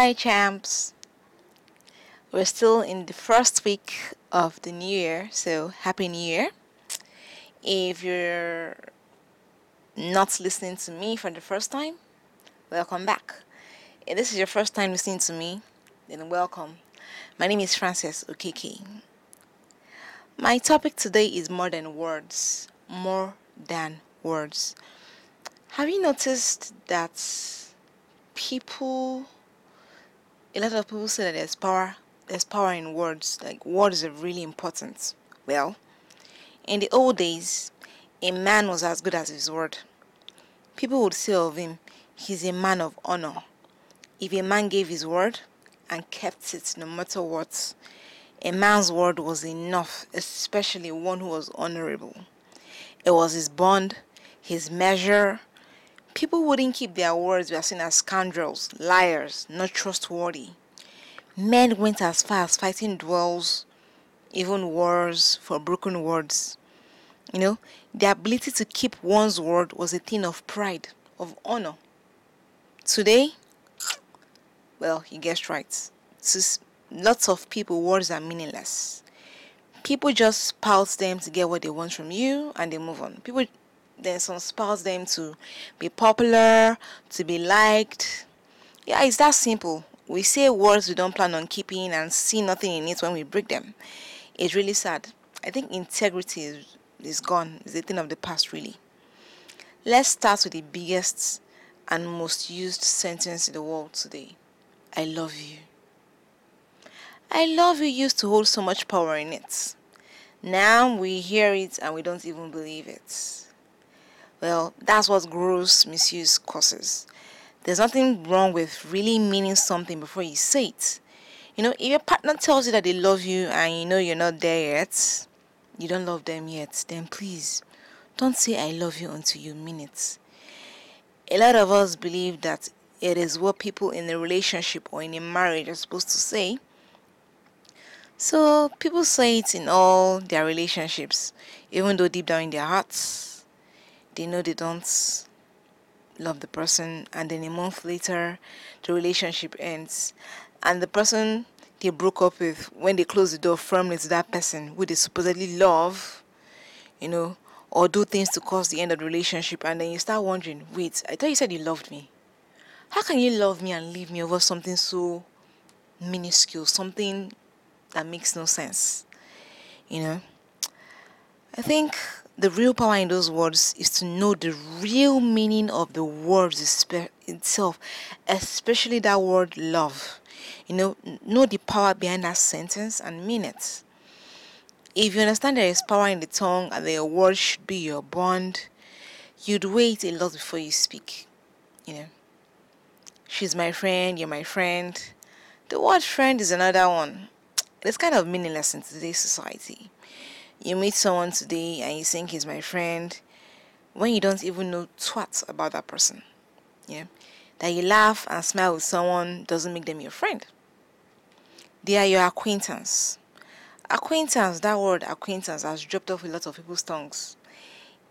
Hi, champs. We're still in the first week of the new year, so happy new year. If you're not listening to me for the first time, welcome back. If this is your first time listening to me, then welcome. My name is Frances Okeke. My topic today is more than words. More than words. Have you noticed that people, a lot of people say that there's power in words, like words are really important. Well, in the old days, a man was as good as his word. People would say of him, he's a man of honor. If a man gave his word and kept it no matter what, a man's word was enough, especially one who was honorable. It was his bond, his measure. People wouldn't keep their words, were seen as scoundrels, liars, not trustworthy. Men went as far as fighting duels, even wars for broken words. The ability to keep one's word was a thing of pride, of honor. Today, well, you guessed right. Lots of people, words are meaningless. People just spout them to get what they want from you and they move on. People then some spout them to be popular, to be liked. Yeah, it's that simple. We say words we don't plan on keeping and see nothing in it when we break them. It's really sad. I think integrity is gone. It's a thing of the past, really. Let's start with the biggest and most used sentence in the world today. I love you. I love you used to hold so much power in it. Now we hear it and we don't even believe it. Well, that's what gross misuse causes. There's nothing wrong with really meaning something before you say it. If your partner tells you that they love you and you know you're not there yet, you don't love them yet, then please don't say I love you until you mean it. A lot of us believe that it is what people in a relationship or in a marriage are supposed to say. So people say it in all their relationships, even though deep down in their hearts, they know they don't love the person, and then a month later, the relationship ends. And the person they broke up with, when they close the door firmly to that person who they supposedly love, or do things to cause the end of the relationship, and then you start wondering, wait, I thought you said you loved me. How can you love me and leave me over something so minuscule, something that makes no sense? I think the real power in those words is to know the real meaning of the words itself, especially that word love. Know the power behind that sentence and mean it. If you understand there is power in the tongue and the word should be your bond, you'd wait a lot before you speak. She's my friend, you're my friend. The word friend is another one. It's kind of meaningless in today's society. You meet someone today and you think he's my friend when you don't even know twat about that person. That you laugh and smile with someone doesn't make them your friend. They are your acquaintance. Acquaintance, that word acquaintance has dropped off a lot of people's tongues.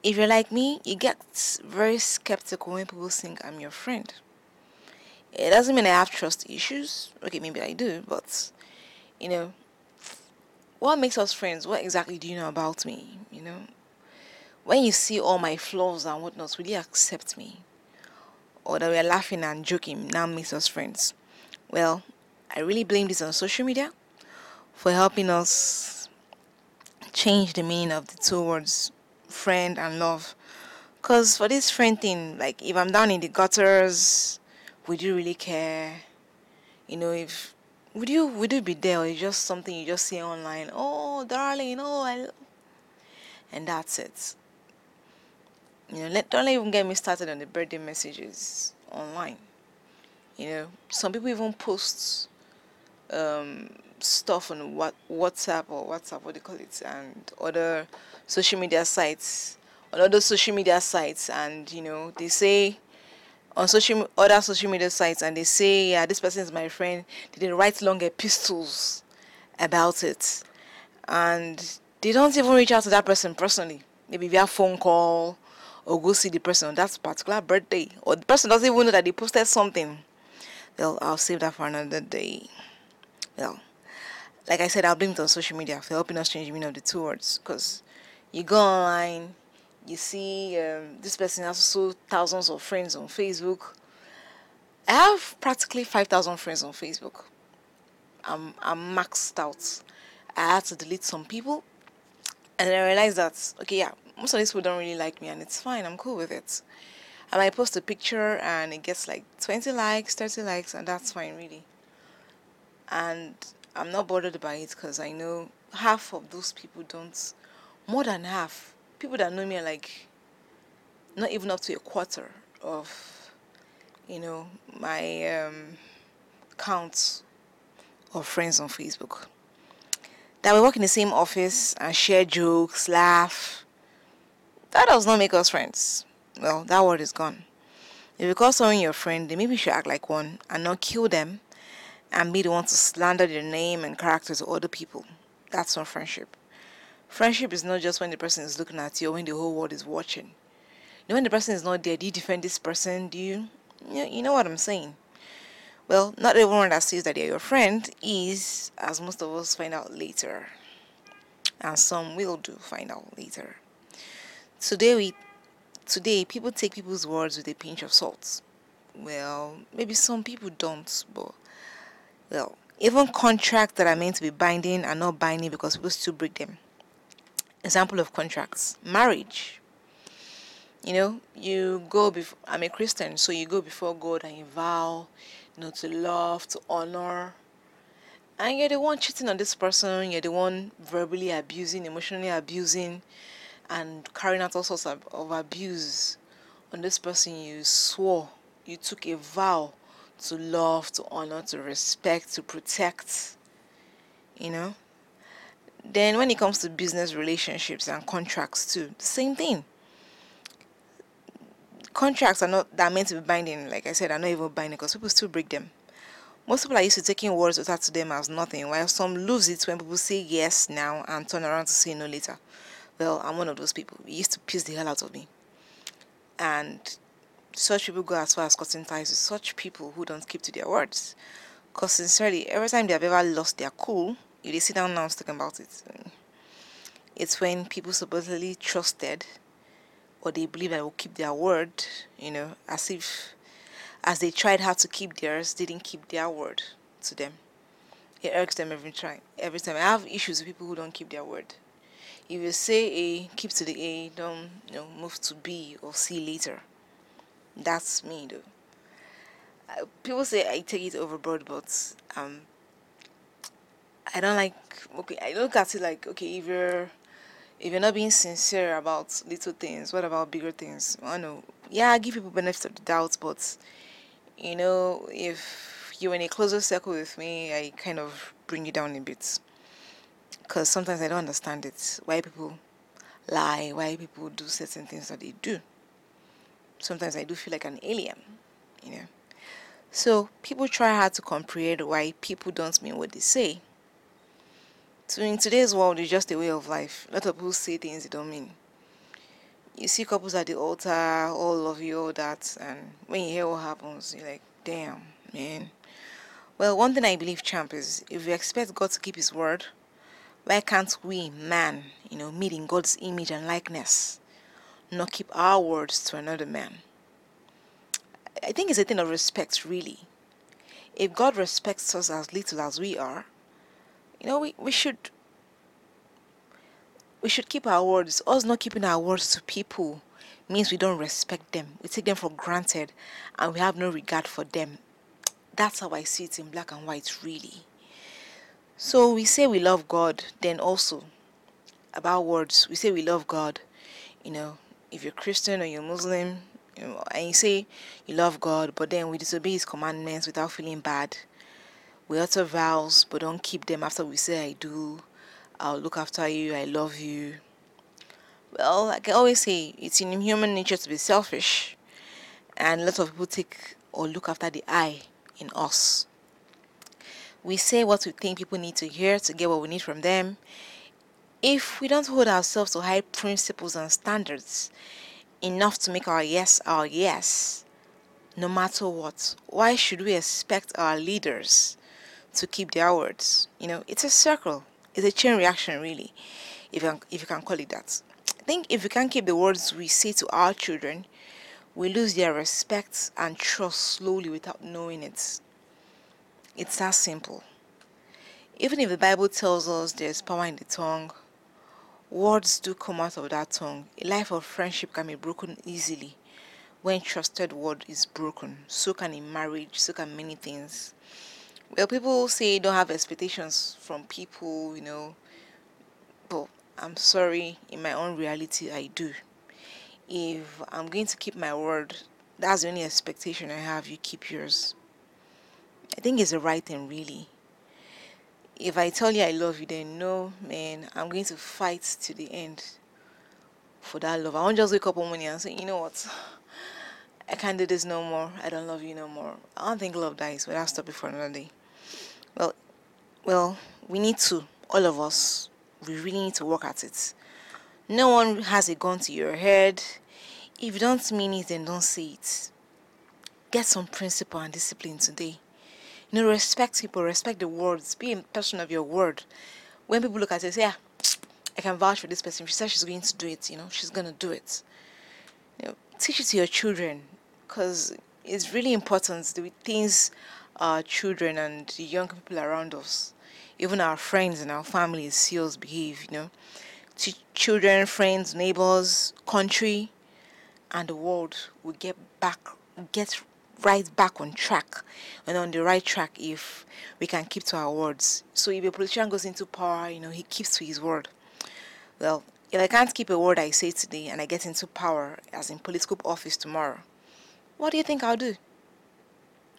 If you're like me, you get very skeptical when people think I'm your friend. It doesn't mean I have trust issues. Okay, maybe I do, but what makes us friends? What exactly do you know about me? When you see all my flaws and whatnot, will you accept me? Or that we're laughing and joking now makes us friends? Well, I really blame this on social media for helping us change the meaning of the two words friend and love. Because for this friend thing, like if I'm down in the gutters, would you really care? If would you be there, or it's just something you just see online? Oh, darling, and that's it. Don't even get me started on the birthday messages online. Some people even post stuff on WhatsApp or WhatsApp, what do you call it, and other social media sites, and they say on other social media sites, and they say, yeah, this person is my friend. They write long epistles about it, and they don't even reach out to that person personally. Maybe via phone call or go see the person on that particular birthday, or the person doesn't even know that they posted something Well, I'll save that for another day. Well, like I said, I'll blame it on social media for helping us change the meaning of the two words. Because you go online, you see this person has also thousands of friends on Facebook. I have practically 5,000 friends on Facebook. I'm maxed out. I had to delete some people, and then I realized that okay, yeah, most of these people don't really like me, and it's fine. I'm cool with it. I might post a picture and it gets like 20 likes, 30 likes, and that's fine, really. And I'm not bothered by it because I know half of those people don't, more than half, people that know me are like not even up to a quarter of, you know, my count of friends on Facebook. That we work in the same office and share jokes, laugh. That does not make us friends. Well, that word is gone. If you call someone your friend, then maybe you should act like one and not kill them and be the one to slander their name and character to other people. That's not friendship. Friendship is not just when the person is looking at you or when the whole world is watching. When the person is not there, do you defend this person? Do you? You know what I'm saying? Well, not everyone that says that they're your friend is, as most of us find out later. And some will do find out later. Today, today people take people's words with a pinch of salt. Well, maybe some people don't, but well, even contracts that are meant to be binding are not binding because people still break them. Example of contracts: marriage. You go before. I'm a Christian, so you go before God and you vow, to love, to honor. And you're the one cheating on this person. You're the one verbally abusing, emotionally abusing, and carrying out all sorts of abuse on this person. You swore, you took a vow to love, to honor, to respect, to protect. You know. Then when it comes to business relationships and contracts too, same thing. Contracts are not that are meant to be binding, like I said, are not even binding because people still break them. Most people are used to taking words uttered to them as nothing, while some lose it when people say yes now and turn around to say no later. Well, I'm one of those people. It used to piss the hell out of me. And such people go as far as cutting ties with such people who don't keep to their words. Because sincerely, every time they've ever lost their cool, if they sit down now and talking about it, it's when people supposedly trusted or they believe that will keep their word, as if as they tried hard to keep theirs, they didn't keep their word to them. It irks them every time. Every time I have issues with people who don't keep their word. If you say A, keep to the A, don't move to B or C later. That's me though. People say I take it overboard, but I don't like. Okay, I look at it like okay, if you're not being sincere about little things, what about bigger things? I know. Yeah, I give people benefit of the doubt, but if you're in a closer circle with me, I kind of bring you down a bit. Because sometimes I don't understand it. Why people lie, why people do certain things that they do. Sometimes I do feel like an alien, you know. So people try hard to comprehend why people don't mean what they say. So in today's world, it's just a way of life. A lot of people say things they don't mean. You see couples at the altar, all love you, all that, and when you hear what happens, you're like, damn, man. Well, one thing I believe, champ, is if we expect God to keep his word, why can't we, man, made in God's image and likeness, not keep our words to another man? I think it's a thing of respect, really. If God respects us as little as we are, we should keep our words. Us not keeping our words to people means we don't respect them. We take them for granted and we have no regard for them. That's how I see it in black and white, really. So we say we love God, then also about words, we say we love God. You know, if you're Christian or you're Muslim, and you say you love God, but then we disobey His commandments without feeling bad. We utter vows, but don't keep them after we say I do. I'll look after you. I love you. Well, like I always say, it's in human nature to be selfish, and a lot of people take or look after the I in us. We say what we think people need to hear to get what we need from them. If we don't hold ourselves to high principles and standards enough to make our yes, no matter what. Why should we expect our leaders to keep their words? It's a circle. It's a chain reaction, really, if you can call it that. I think if we can't keep the words we say to our children, we lose their respect and trust slowly without knowing it. It's that simple. Even if the Bible tells us there's power in the tongue, words do come out of that tongue. A life of friendship can be broken easily when trusted word is broken. So can a marriage, so can many things. Well, people say don't have expectations from people, but I'm sorry, in my own reality, I do. If I'm going to keep my word, that's the only expectation I have. You keep yours. I think it's the right thing, really. If I tell you I love you, then no, man, I'm going to fight to the end for that love. I won't just wake up one morning and say, you know what, I can't do this no more. I don't love you no more. I don't think love dies, but I'll stop it for another day. Well, well, we need to, all of us, we really need to work at it. No one has a gun to your head. If you don't mean it, then don't say it. Get some principle and discipline today. Respect people, respect the words, be a person of your word. When people look at you, say, yeah, I can vouch for this person. She said she's going to do it, she's going to do it. Teach it to your children, because it's really important the things our children and the young people around us, even our friends and our families, see us behave. Children, friends, neighbors, country, and the world will get right back on track and on the right track if we can keep to our words. So if a politician goes into power, he keeps to his word. Well, if I can't keep a word I say today and I get into power as in political office tomorrow, what do you think I'll do?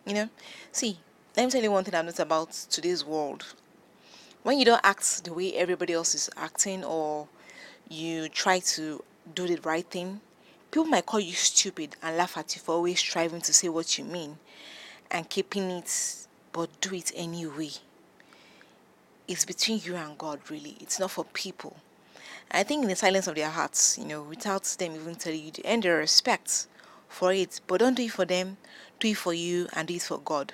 You know? See, let me tell you one thing I've noticed about today's world. When you don't act the way everybody else is acting, or you try to do the right thing, people might call you stupid and laugh at you for always striving to say what you mean and keeping it, but do it anyway. It's between you and God, really. It's not for people. I think in the silence of their hearts, without them even telling you, to earn their respect for it. But don't do it for them, do it for you, and do it for God.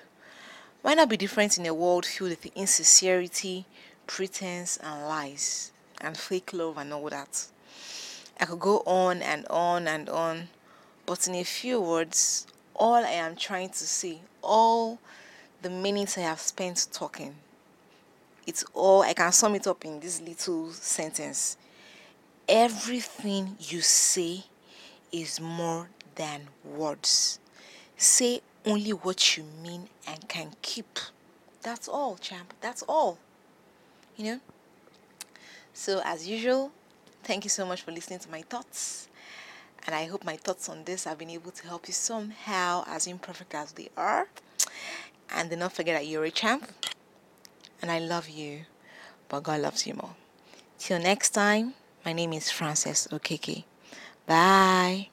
Why not be different in a world filled with insincerity, pretense, and lies, and fake love and all that? I could go on and on and on, but in a few words, all I am trying to say, all the minutes I have spent talking, it's all, I can sum it up in this little sentence. Everything you say is more than words. Say only what you mean and can keep. That's all, champ. That's all. You know? So, as usual, thank you so much for listening to my thoughts. And I hope my thoughts on this have been able to help you somehow, as imperfect as they are. And do not forget that you're a champ. And I love you, but God loves you more. Till next time, my name is Frances Okeke. Bye.